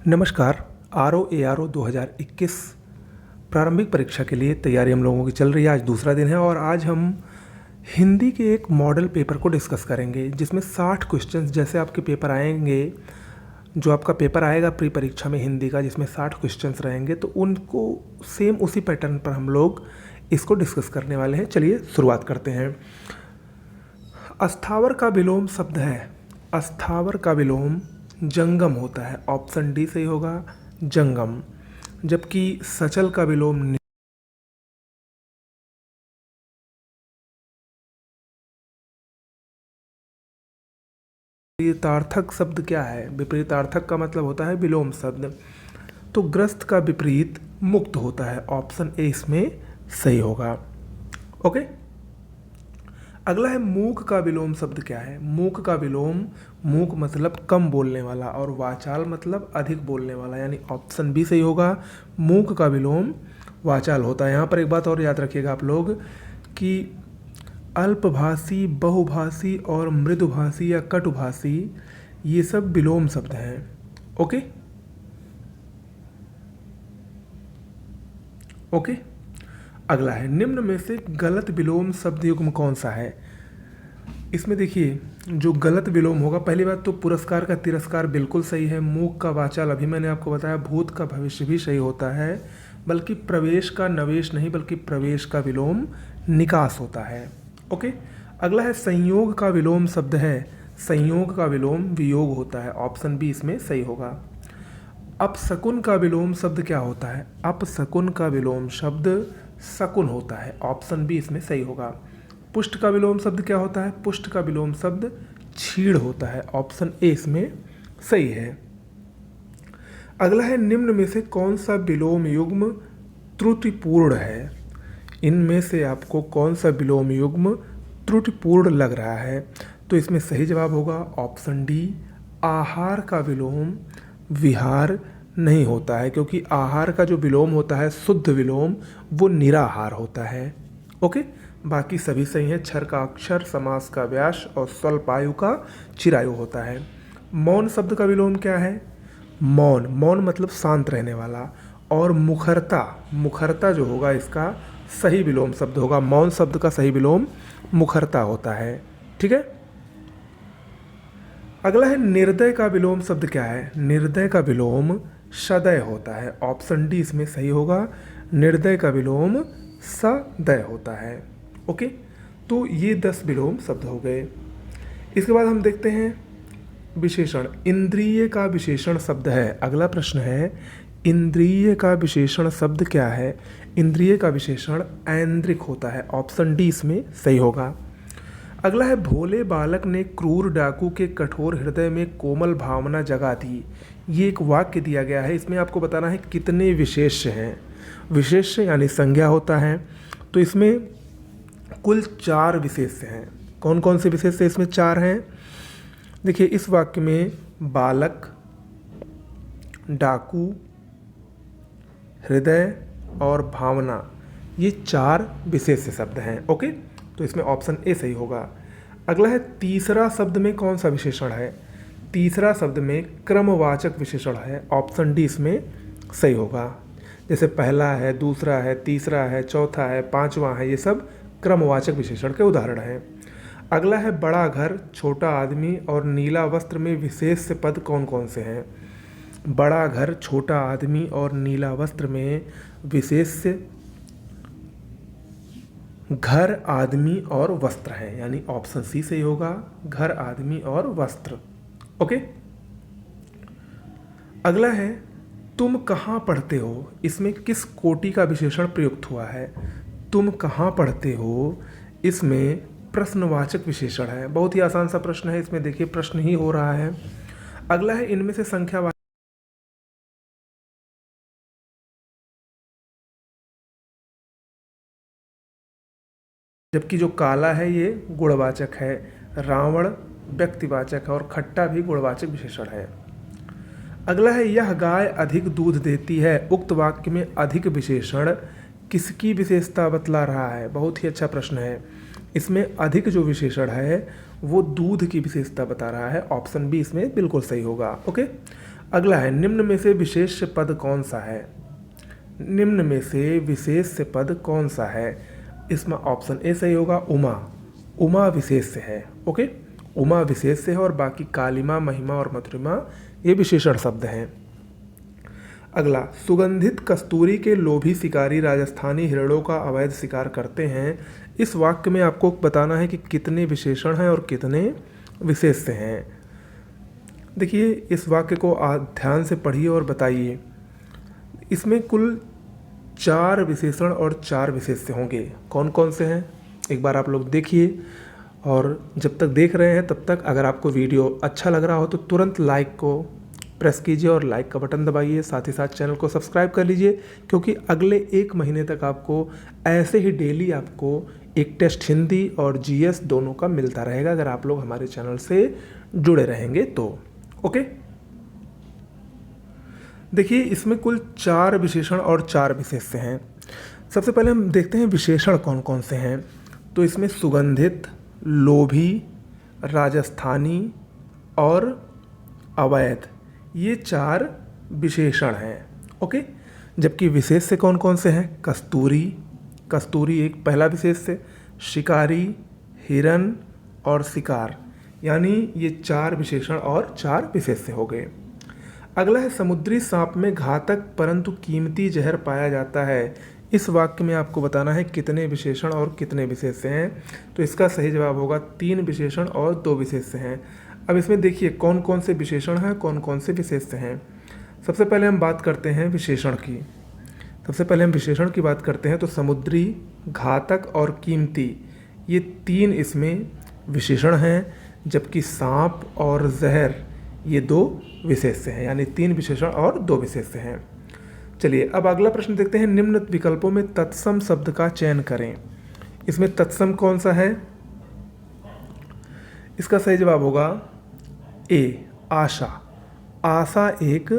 नमस्कार। RO ARO 2021 प्रारंभिक परीक्षा के लिए तैयारी हम लोगों की चल रही है। आज दूसरा दिन है और आज हम हिंदी के एक मॉडल पेपर को डिस्कस करेंगे जिसमें 60 क्वेश्चंस जैसे आपके पेपर आएंगे, जो आपका पेपर आएगा प्री परीक्षा में हिंदी का जिसमें 60 क्वेश्चंस रहेंगे, तो उनको सेम उसी पैटर्न पर हम लोग इसको डिस्कस करने वाले हैं। चलिए शुरुआत करते हैं। अस्थावर का विलोम शब्द है, अस्थावर का विलोम जंगम होता है। ऑप्शन डी सही होगा, जंगम। जबकि सचल का विलोम विपरीतार्थक शब्द क्या है? विपरीतार्थक का मतलब होता है विलोम शब्द। तो ग्रस्त का विपरीत मुक्त होता है। ऑप्शन ए इसमें सही होगा। ओके, अगला है मूक का विलोम शब्द क्या है? मूक का विलोम, मूक मतलब कम बोलने वाला और वाचाल मतलब अधिक बोलने वाला, यानी ऑप्शन बी सही होगा। मूक का विलोम वाचाल होता है। यहाँ पर एक बात और याद रखिएगा आप लोग कि अल्पभाषी, बहुभाषी और मृदुभाषी या कटुभाषी ये सब विलोम शब्द हैं। ओके ओके, अगला है निम्न में से गलत विलोम शब्द युग्म कौन सा है? इसमें देखिए जो गलत विलोम होगा, पहली बात तो पुरस्कार का तिरस्कार बिल्कुल सही है। मूक का वाचाल अभी मैंने आपको बताया। भूत का भविष्य भी सही होता है, बल्कि प्रवेश का नवेश नहीं बल्कि प्रवेश का विलोम निकास होता है। ओके, अगला है संयोग का विलोम शब्द है। संयोग का विलोम वियोग होता है। ऑप्शन बी इसमें सही होगा। अपशकुन का विलोम शब्द क्या होता है? अपशकुन का विलोम शब्द शकुन होता है। ऑप्शन बी इसमें सही होगा। पुष्ट का विलोम शब्द क्या होता है? पुष्ट का विलोम शब्द छीड़ होता है। ऑप्शन ए इसमें सही है। अगला है निम्न में से कौन सा विलोम युग्म त्रुटिपूर्ण है? इनमें से आपको कौन सा विलोम युग्म त्रुटिपूर्ण लग रहा है? तो इसमें सही जवाब होगा ऑप्शन डी, आहार का विलोम विहार नहीं होता है, क्योंकि आहार का जो विलोम होता है शुद्ध विलोम वो निराहार होता है। ओके, बाकी सभी सही हैं। क्षर का अक्षर, समास का व्यास और स्वल्पायु का चिरायु होता है। मौन शब्द का विलोम क्या है? मौन, मौन मतलब शांत रहने वाला। और मुखरता, मुखरता जो होगा इसका सही विलोम शब्द होगा। मौन शब्द का सही विलोम मुखरता होता है। ठीक है, अगला है निर्दय का विलोम शब्द क्या है? निर्दय का विलोम सदय होता है। ऑप्शन डी इसमें सही होगा। निर्दय का विलोम सदय होता है। ओके, तो ये 10 विलोम शब्द हो गए। इसके बाद हम देखते हैं विशेषण। इंद्रिय का विशेषण शब्द है। अगला प्रश्न है इंद्रिय का विशेषण शब्द क्या है? इंद्रिय का विशेषण ऐन्द्रिक होता है। ऑप्शन डी इसमें सही होगा। अगला है भोले बालक ने क्रूर डाकू के कठोर हृदय में कोमल भावना जगा दी। ये एक वाक्य दिया गया है। इसमें आपको बताना है कितने विशेष्य हैं। विशेष्य यानी संज्ञा होता है। तो इसमें कुल 4 विशेष्य हैं। कौन कौन से विशेष्य इसमें 4 हैं? देखिए इस वाक्य में बालक, डाकू, हृदय और भावना, ये 4 विशेष्य शब्द हैं। ओके, तो इसमें ऑप्शन ए सही होगा। अगला है तीसरा शब्द में कौन सा विशेषण है? तीसरा शब्द में क्रमवाचक विशेषण है। ऑप्शन डी इसमें सही होगा। जैसे पहला है, दूसरा है, तीसरा है, चौथा है, पांचवा है, ये सब क्रमवाचक विशेषण के उदाहरण हैं। अगला है बड़ा घर, छोटा आदमी और नीला वस्त्र में विशेष्य पद कौन कौन से हैं? बड़ा घर, छोटा आदमी और नीला वस्त्र में विशेष्य घर, आदमी और वस्त्र है, यानी ऑप्शन सी सही होगा। घर, आदमी और वस्त्र। ओके, अगला है तुम कहाँ पढ़ते हो। इसमें किस कोटि का विशेषण प्रयुक्त हुआ है? तुम कहाँ पढ़ते हो, इसमें प्रश्नवाचक विशेषण है। बहुत ही आसान सा प्रश्न है। इसमें देखिए प्रश्न ही हो रहा है। अगला है इनमें से संख्या, जबकि जो काला है ये गुणवाचक है, रावण व्यक्तिवाचक है और खट्टा भी गुणवाचक विशेषण है। अगला है यह गाय अधिक दूध देती है। उक्त वाक्य में अधिक विशेषण किसकी विशेषता बतला रहा है? बहुत ही अच्छा प्रश्न है। इसमें अधिक जो विशेषण है वो दूध की विशेषता बता रहा है। ऑप्शन बी इसमें बिल्कुल सही होगा। ओके, अगला है निम्न में से विशेष्य पद कौन सा है? निम्न में से विशेष्य पद कौन सा है? इसमें ऑप्शन ए सही होगा, उमा। उमा विशेष्य है। ओके, उमा विशेष्य है और बाकी कालिमा, महिमा और मधुरिमा ये विशेषण शब्द हैं। अगला, सुगंधित कस्तूरी के लोभी शिकारी राजस्थानी हिरणों का अवैध शिकार करते हैं। इस वाक्य में आपको बताना है कि कितने विशेषण हैं और कितने विशेष्य हैं। देखिए, इस वाक्य को ध्यान से पढ़िए और बताइए। इसमें कुल 4 विशेषण और 4 विशेष्य होंगे। कौन कौन से हैं एक बार आप लोग देखिए, और जब तक देख रहे हैं तब तक अगर आपको वीडियो अच्छा लग रहा हो तो तुरंत लाइक को प्रेस कीजिए और लाइक का बटन दबाइए। साथ ही साथ चैनल को सब्सक्राइब कर लीजिए, क्योंकि अगले 1 महीने तक आपको ऐसे ही डेली आपको एक टेस्ट हिंदी और जीएस दोनों का मिलता रहेगा, अगर आप लोग हमारे चैनल से जुड़े रहेंगे तो। ओके, देखिए इसमें कुल 4 विशेषण और 4 विशेष्य हैं। सबसे पहले हम देखते हैं विशेषण कौन कौन से हैं। तो इसमें सुगंधित, लोभी, राजस्थानी और अवैध, ये 4 विशेषण हैं। ओके, जबकि विशेष्य कौन कौन से हैं? कस्तूरी, कस्तूरी एक पहला विशेष्य, शिकारी, हिरन और शिकार, यानी ये 4 विशेषण और 4 विशेष्य हो गए। अगला है समुद्री सांप में घातक परंतु कीमती जहर पाया जाता है। इस वाक्य में आपको बताना है कितने विशेषण और कितने विशेष्य हैं। तो इसका सही जवाब होगा 3 विशेषण और 2 विशेष्य हैं। अब इसमें देखिए कौन कौन से विशेषण हैं, कौन कौन से विशेष्य हैं। सबसे पहले हम बात करते हैं विशेषण की। सबसे पहले हम विशेषण की बात करते हैं तो समुद्री, घातक और कीमती, ये 3 इसमें विशेषण हैं, जबकि सांप और जहर ये 2 विशेष्य हैं, यानी 3 विशेषण और 2 विशेष्य हैं। चलिए अब अगला प्रश्न देखते हैं। निम्न विकल्पों में तत्सम शब्द का चयन करें। इसमें तत्सम कौन सा है? इसका सही जवाब होगा ए, आशा। आशा एक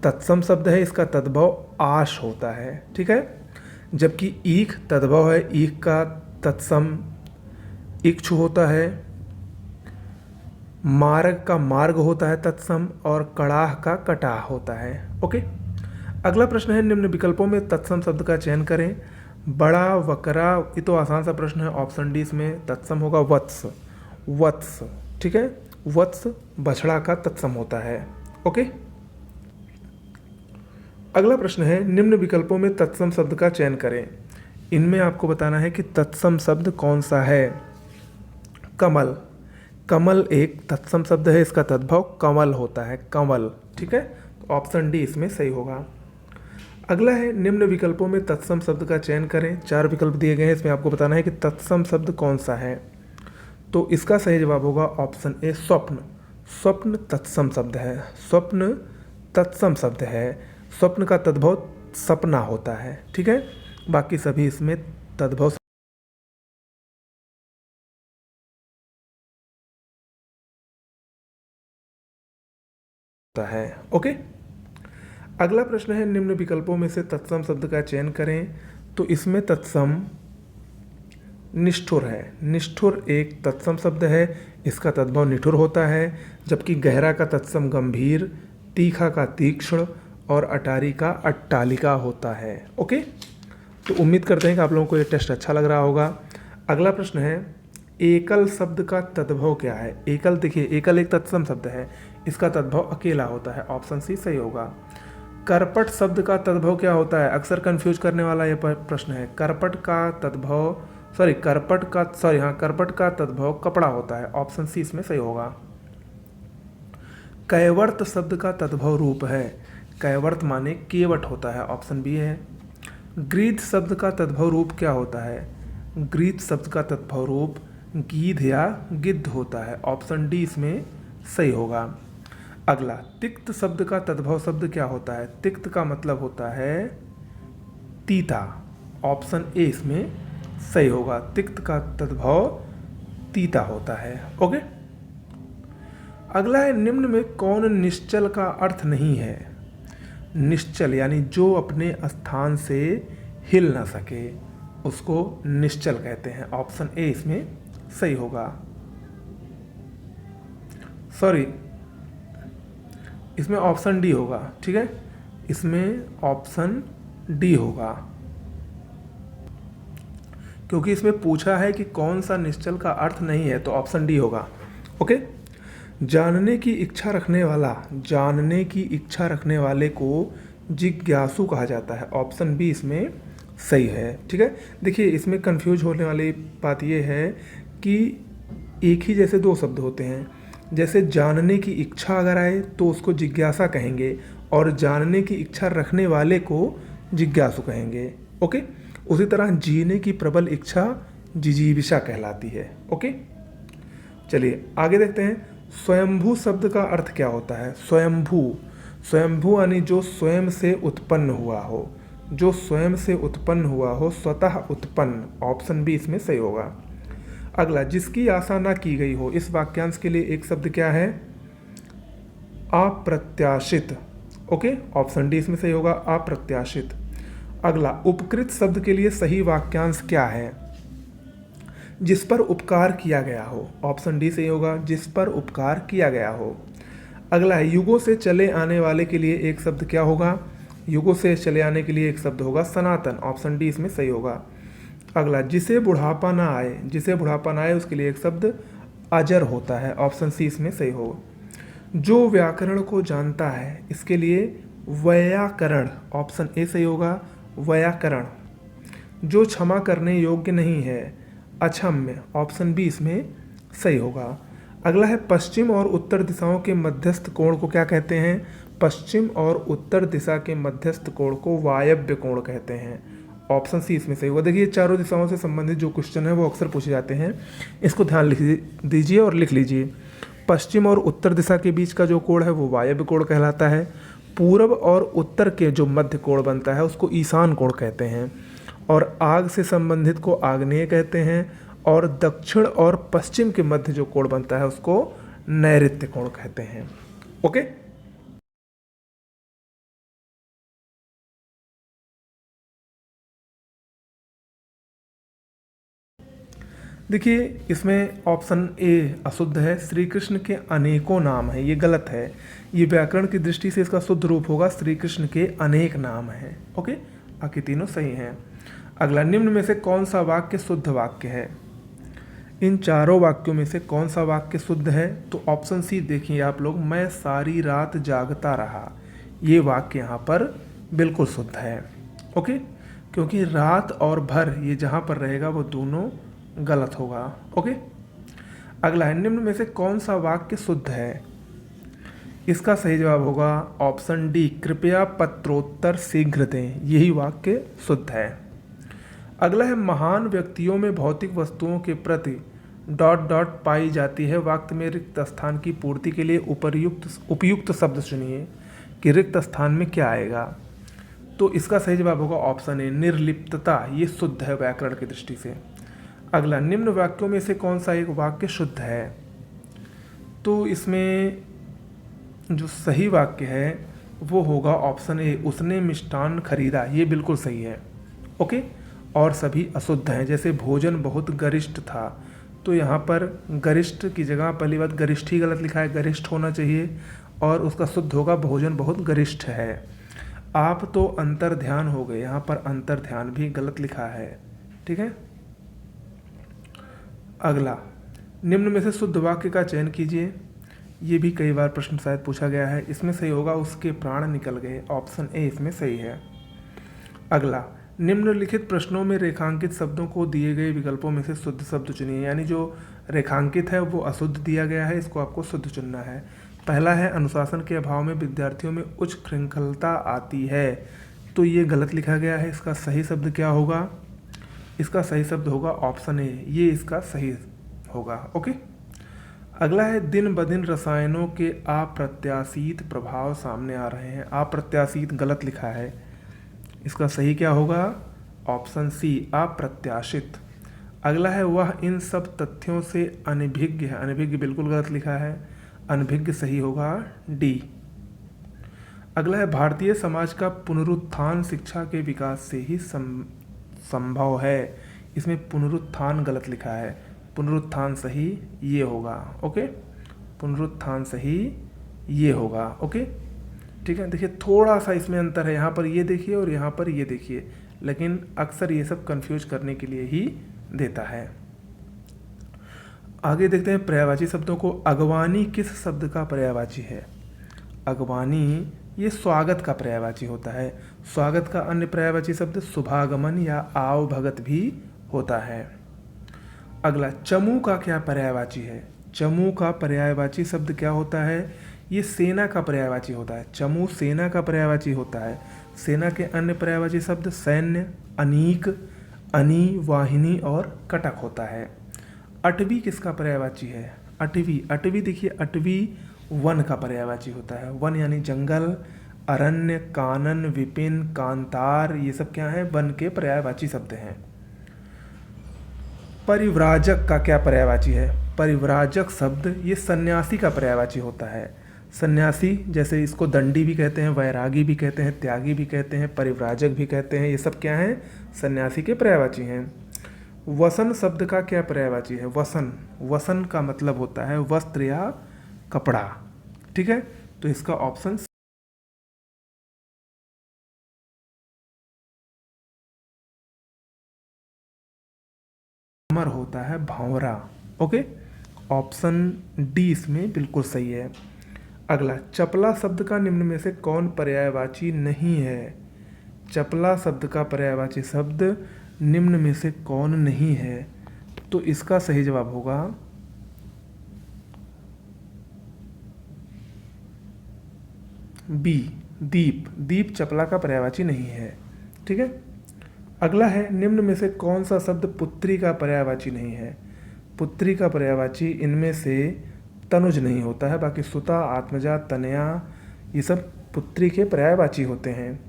तत्सम शब्द है, इसका तद्भव आश होता है। ठीक है, जबकि ईख तद्भव है, ईख का तत्सम इक्षु होता है। मार्ग का मार्ग होता है तत्सम, और कड़ाह का कटाह होता है। ओके, अगला प्रश्न है निम्न विकल्पों में तत्सम शब्द का चयन करें। बड़ा, वकरा, ये तो आसान सा प्रश्न है। ऑप्शन डी इसमें तत्सम होगा वत्स। वत्स, ठीक है, वत्स बछड़ा का तत्सम होता है। ओके, अगला प्रश्न है निम्न विकल्पों में तत्सम शब्द का चयन करें। इनमें आपको बताना है कि तत्सम शब्द कौन सा है। कमल, कमल एक तत्सम शब्द है, इसका तद्भव कमल होता है, कमल। ठीक है, तो ऑप्शन डी इसमें सही होगा। अगला है निम्न विकल्पों में तत्सम शब्द का चयन करें। 4 विकल्प दिए गए हैं, इसमें आपको बताना है कि तत्सम शब्द कौन सा है। तो इसका सही जवाब होगा ऑप्शन ए, स्वप्न। स्वप्न तत्सम शब्द है, स्वप्न तत्सम शब्द है। स्वप्न का तद्भव सपना होता है। ठीक है, बाकी सभी इसमें तद्भव होता है। ओके, अगला प्रश्न है निम्न विकल्पों में से तत्सम शब्द का चयन करें। तो इसमें तत्सम निष्ठुर है। निष्ठुर एक तत्सम शब्द है, इसका तद्भव निठुर होता है। जबकि गहरा का तत्सम गंभीर, तीखा का तीक्ष्ण और अटारी का अट्टालिका होता है। ओके, तो उम्मीद करते हैं कि आप लोगों को ये टेस्ट अच्छा लग रहा होगा। अगला प्रश्न है एकल शब्द का तद्भव क्या है। एकल, देखिए एकल एक तत्सम शब्द है, इसका तद्भव अकेला होता है। ऑप्शन सी सही होगा। करपट शब्द का तद्भव क्या होता है? अक्सर कंफ्यूज करने वाला यह प्रश्न है। करपट का तद्भव करपट का तद्भव कपड़ा होता है। ऑप्शन सी इसमें सही होगा। कैवर्त शब्द का तद्भव रूप है। कैवर्त माने केवट होता है। ऑप्शन बी है। गीध शब्द का तद्भव रूप क्या होता है? गीध शब्द का तद्भव रूप गीध या गिद्ध होता है। ऑप्शन डी इसमें सही होगा। अगला, तिक्त शब्द का तद्भव शब्द क्या होता है? तिक्त का मतलब होता है तीता। ऑप्शन ए इसमें सही होगा। तिक्त का तद्भव तीता होता है। ओके, अगला है निम्न में कौन निश्चल का अर्थ नहीं है? निश्चल यानी जो अपने स्थान से हिल ना सके उसको निश्चल कहते हैं। ऑप्शन ए इसमें सही होगा। इसमें ऑप्शन डी होगा, ठीक है, इसमें ऑप्शन डी होगा, क्योंकि इसमें पूछा है कि कौन सा निश्चल का अर्थ नहीं है, तो ऑप्शन डी होगा। ओके। जानने की इच्छा रखने वाले को जिज्ञासु कहा जाता है, ऑप्शन बी इसमें सही है, ठीक है। देखिए इसमें कंफ्यूज होने वाली बात यह है कि एक ही जैसे दो शब्द होते हैं, जैसे जानने की इच्छा अगर आए तो उसको जिज्ञासा कहेंगे, और जानने की इच्छा रखने वाले को जिज्ञासु कहेंगे। ओके। उसी तरह जीने की प्रबल इच्छा जिजीविषा कहलाती है। ओके, चलिए आगे देखते हैं। स्वयंभू शब्द का अर्थ क्या होता है? स्वयंभू यानी जो स्वयं से उत्पन्न हुआ हो, जो स्वयं से उत्पन्न हुआ हो, स्वतः उत्पन्न, ऑप्शन बी इसमें सही होगा। अगला, जिसकी आशा ना की गई हो, इस वाक्यांश के लिए एक शब्द क्या है? अप्रत्याशित। ओके, ऑप्शन डी इसमें सही होगा, अप्रत्याशित। अगला, उपकृत शब्द के लिए सही वाक्यांश क्या है? जिस पर उपकार किया गया हो, ऑप्शन डी सही होगा, जिस पर उपकार किया गया हो। अगला है, युगों से चले आने वाले के लिए एक शब्द क्या होगा? युगों से चले आने के लिए एक शब्द होगा सनातन, ऑप्शन डी इसमें सही होगा। अगला, जिसे बुढ़ापा ना आए, जिसे बुढ़ापा ना आए उसके लिए एक शब्द अजर होता है, ऑप्शन सी इसमें सही होगा। जो व्याकरण को जानता है, इसके लिए वैयाकरण, ऑप्शन ए सही होगा, वैयाकरण। जो क्षमा करने योग्य नहीं है, अक्षम्य, ऑप्शन बी इसमें सही होगा। अगला है, पश्चिम और उत्तर दिशाओं के मध्यस्थ कोण को क्या कहते हैं? पश्चिम और उत्तर दिशा के मध्यस्थ कोण को वायव्य कोण कहते हैं, ऑप्शन सी इसमें सही होगा। देखिए चारों दिशाओं से संबंधित जो क्वेश्चन है वो अक्सर पूछे जाते हैं, इसको ध्यान लिख दीजिए और लिख लीजिए। पश्चिम और उत्तर दिशा के बीच का जो कोण है वो वायव्य कोण कहलाता है। पूर्व और उत्तर के जो मध्य कोण बनता है उसको ईशान कोण कहते हैं, और आग से संबंधित को आग्नेय कहते हैं, और दक्षिण और पश्चिम के मध्य जो कोण बनता है उसको नैऋत्य कोण कहते हैं। ओके, देखिए इसमें ऑप्शन ए अशुद्ध है। श्री कृष्ण के अनेकों नाम हैं, ये गलत है। ये व्याकरण की दृष्टि से इसका शुद्ध रूप होगा श्री कृष्ण के अनेक नाम हैं। ओके, बाकी तीनों सही हैं। अगला, निम्न में से कौन सा वाक्य शुद्ध वाक्य है? इन चारों वाक्यों में से कौन सा वाक्य शुद्ध है? तो ऑप्शन सी देखिए आप लोग, मैं सारी रात जागता रहा, ये वाक्य यहाँ पर बिल्कुल शुद्ध है। ओके, क्योंकि रात और भर ये जहाँ पर रहेगा वो दोनों गलत होगा। ओके, अगला है, निम्न में से कौन सा वाक्य शुद्ध है? इसका सही जवाब होगा ऑप्शन डी, कृपया पत्रोत्तर शीघ्र दें, यही वाक्य शुद्ध है। अगला है, महान व्यक्तियों में भौतिक वस्तुओं के प्रति ... पाई जाती है, वाक्य में रिक्त स्थान की पूर्ति के लिए उपयुक्त शब्द चुनिए कि रिक्त स्थान में क्या आएगा। तो इसका सही जवाब होगा ऑप्शन ए, निर्लिप्तता, ये शुद्ध है व्याकरण की दृष्टि से। अगला, निम्न वाक्यों में से कौन सा एक वाक्य शुद्ध है? तो इसमें जो सही वाक्य है वो होगा ऑप्शन ए, उसने मिष्टान खरीदा, ये बिल्कुल सही है। ओके, और सभी अशुद्ध हैं। जैसे भोजन बहुत गरिष्ठ था, तो यहाँ पर गरिष्ठ की जगह पहली बात गरिष्ठ ही गलत लिखा है, गरिष्ठ होना चाहिए, और उसका शुद्ध होगा भोजन बहुत गरिष्ठ है। आप तो अंतर ध्यान हो गए, यहाँ पर अंतर ध्यान भी गलत लिखा है, ठीक है। अगला, निम्न में से शुद्ध वाक्य का चयन कीजिए, ये भी कई बार प्रश्न शायद पूछा गया है। इसमें सही होगा उसके प्राण निकल गए, ऑप्शन ए इसमें सही है। अगला, निम्नलिखित प्रश्नों में रेखांकित शब्दों को दिए गए विकल्पों में से शुद्ध शब्द चुनिए, यानी जो रेखांकित है वो अशुद्ध दिया गया है, इसको आपको शुद्ध चुनना है। पहला है, अनुशासन के अभाव में विद्यार्थियों में उच्च श्रृंखलता आती है, तो ये गलत लिखा गया है। इसका सही शब्द क्या होगा? इसका सही शब्द होगा ऑप्शन ए, ये इसका सही होगा। ओके, अगला है, दिन ब दिन रसायनों के अप्रत्याशित प्रभाव सामने आ रहे हैं, अप्रत्याशित गलत लिखा है, इसका सही क्या होगा? ऑप्शन सी, अप्रत्याशित। अगला है, वह इन सब तथ्यों से अनभिज्ञ है, अनभिज्ञ बिल्कुल गलत लिखा है, अनभिज्ञ सही होगा डी। अगला है, भारतीय समाज का पुनरुत्थान शिक्षा के विकास से ही संभव है, इसमें पुनरुत्थान गलत लिखा है, पुनरुत्थान सही ये होगा। ओके, पुनरुत्थान सही ये होगा। ओके, ठीक है, देखिए थोड़ा सा इसमें अंतर है, यहाँ पर ये देखिए और यहाँ पर ये देखिए, लेकिन अक्सर ये सब कंफ्यूज करने के लिए ही देता है। आगे देखते हैं पर्यायवाची शब्दों को। अगवानी किस शब्द का पर्यायवाची है? अगवानी ये स्वागत का पर्यायवाची होता है। स्वागत का अन्य पर्यायवाची शब्द शुभागमन या आवभगत भी होता है। अगला, चमू का क्या पर्यायवाची है? चमू का पर्यायवाची शब्द क्या होता है? ये सेना का पर्यायवाची होता है। चमू सेना का पर्यायवाची होता है। सेना के अन्य पर्यायवाची शब्द सैन्य, अनीक, अनी, वाहिनी और कटक होता है। अटवी किसका पर्यायवाची है? अटवी देखिए, अटवी वन का पर्यायवाची होता है। वन यानी जंगल, अरण्य, कानन, विपिन, कांतार, ये सब क्या है? वन के पर्यायवाची शब्द हैं। परिव्राजक का क्या पर्यायवाची है? परिव्राजक शब्द ये सन्यासी का पर्यायवाची होता है। सन्यासी, जैसे इसको दंडी भी कहते हैं, वैरागी भी कहते हैं, त्यागी भी कहते हैं, परिव्राजक भी कहते हैं, ये सब क्या हैं? सन्यासी के पर्यायवाची हैं। वसन शब्द का क्या पर्यायवाची है? वसन का मतलब होता है वस्त्र या कपड़ा। ठीक है, तो इसका ऑप्शन अमर होता है, भांवरा। ओके, ऑप्शन डी इसमें बिल्कुल सही है। अगला, चपला शब्द का निम्न में से कौन पर्यायवाची नहीं है? चपला शब्द का पर्यायवाची शब्द निम्न में से कौन नहीं है? तो इसका सही जवाब होगा बी, दीप। दीप चपला का पर्यायवाची नहीं है। ठीक है, अगला है, निम्न में से कौन सा शब्द पुत्री का पर्यायवाची नहीं है? पुत्री का पर्यायवाची इनमें से तनुज नहीं होता है, बाकी सुता, आत्मजा, तनया ये सब पुत्री के पर्यायवाची होते हैं।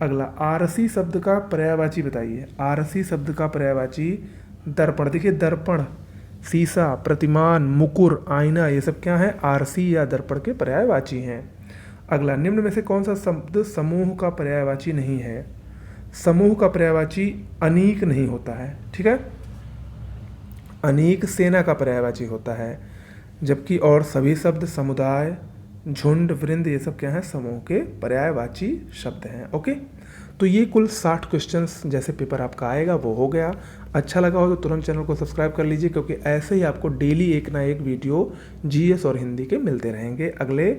अगला, आरसी शब्द का पर्यायवाची बताइए। आरसी शब्द का पर्यायवाची दर्पण। देखिए, दर्पण, शीशा, प्रतिमान, मुकुर, आईना, ये सब क्या है? आरसी या दर्पण के पर्यायवाची हैं। अगला, निम्न में से कौन सा शब्द समूह का पर्यायवाची नहीं है? समूह का पर्यायवाची अनीक नहीं होता है। ठीक है, अनीक सेना का पर्यायवाची होता है, जबकि और सभी शब्द समुदाय, झुंड, वृंद ये सब क्या है? समूह के पर्यायवाची शब्द हैं। ओके, तो ये कुल 60 क्वेश्चंस जैसे पेपर आपका आएगा वो हो गया। अच्छा लगा हो तो तुरंत चैनल को सब्सक्राइब कर लीजिए, क्योंकि ऐसे ही आपको डेली एक ना एक वीडियो जीएस और हिंदी के मिलते रहेंगे अगले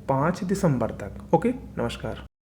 5 दिसंबर तक। ओके, नमस्कार।